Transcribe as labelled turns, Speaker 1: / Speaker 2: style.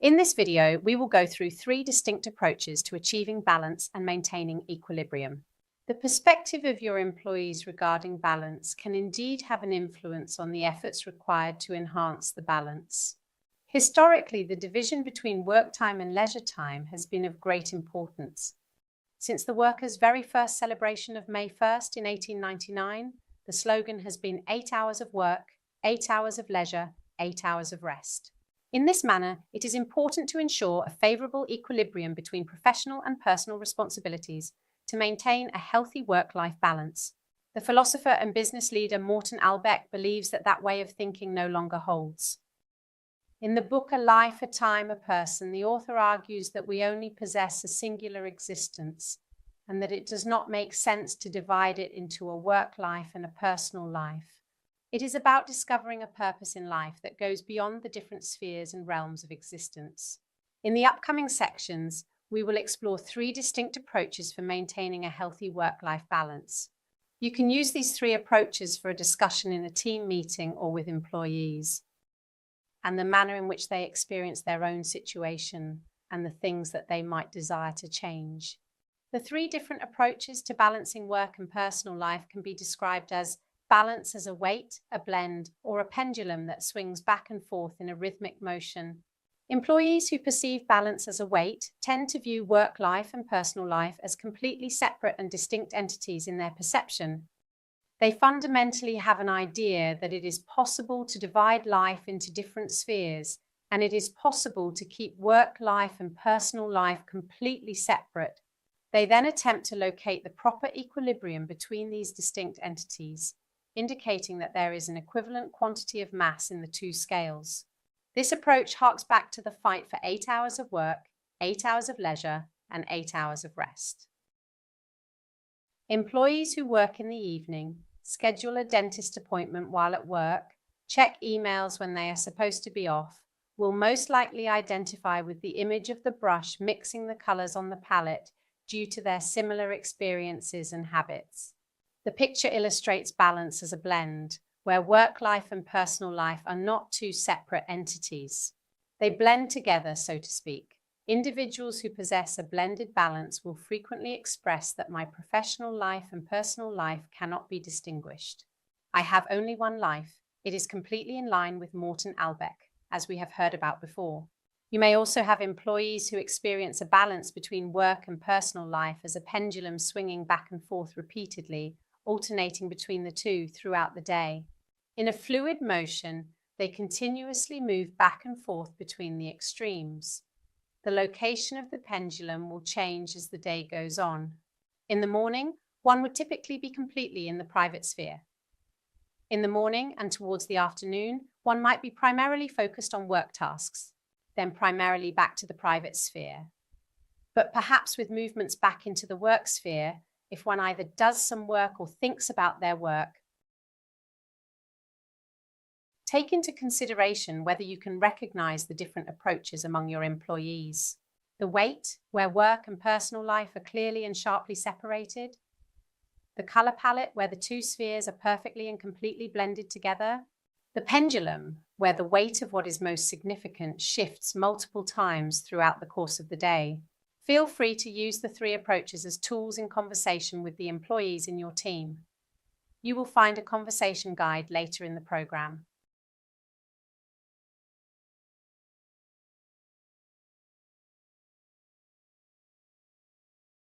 Speaker 1: In this video, we will go through 3 distinct approaches to achieving balance and maintaining equilibrium. The perspective of your employees regarding balance can indeed have an influence on the efforts required to enhance the balance. Historically, the division between work time and leisure time has been of great importance. Since the workers' very first celebration of May 1st in 1899, the slogan has been 8 hours of work, 8 hours of leisure, 8 hours of rest. In this manner, it is important to ensure a favorable equilibrium between professional and personal responsibilities to maintain a healthy work-life balance. The philosopher and business leader Morten Albeck believes that that way of thinking no longer holds. In the book A Life, a Time, a Person, the author argues that we only possess a singular existence and that it does not make sense to divide it into a work life and a personal life. It is about discovering a purpose in life that goes beyond the different spheres and realms of existence. In the upcoming sections, we will explore 3 distinct approaches for maintaining a healthy work-life balance. You can use these 3 approaches for a discussion in a team meeting or with employees, and the manner in which they experience their own situation and the things that they might desire to change. The 3 different approaches to balancing work and personal life can be described as balance as a weight, a blend, or a pendulum that swings back and forth in a rhythmic motion. Employees who perceive balance as a weight tend to view work life and personal life as completely separate and distinct entities in their perception. They fundamentally have an idea that it is possible to divide life into different spheres, and it is possible to keep work life and personal life completely separate. They then attempt to locate the proper equilibrium between these distinct entities, indicating that there is an equivalent quantity of mass in the 2 scales. This approach harks back to the fight for 8 hours of work, 8 hours of leisure, and 8 hours of rest. Employees who work in the evening, schedule a dentist appointment while at work, check emails when they are supposed to be off, will most likely identify with the image of the brush mixing the colors on the palette due to their similar experiences and habits. The picture illustrates balance as a blend, where work life and personal life are not 2 separate entities. They blend together, so to speak. Individuals who possess a blended balance will frequently express that my professional life and personal life cannot be distinguished. I have only one life. It is completely in line with Morten Albeck, as we have heard about before. You may also have employees who experience a balance between work and personal life as a pendulum swinging back and forth repeatedly, alternating between the 2 throughout the day. In a fluid motion, they continuously move back and forth between the extremes. The location of the pendulum will change as the day goes on. In the morning, one would typically be completely in the private sphere. In the morning and towards the afternoon, one might be primarily focused on work tasks, then primarily back to the private sphere. But perhaps with movements back into the work sphere, if one either does some work or thinks about their work. Take into consideration whether you can recognize the different approaches among your employees. The weight, where work and personal life are clearly and sharply separated. The color palette, where the 2 spheres are perfectly and completely blended together. The pendulum, where the weight of what is most significant shifts multiple times throughout the course of the day. Feel free to use the 3 approaches as tools in conversation with the employees in your team. You will find a conversation guide later in the program.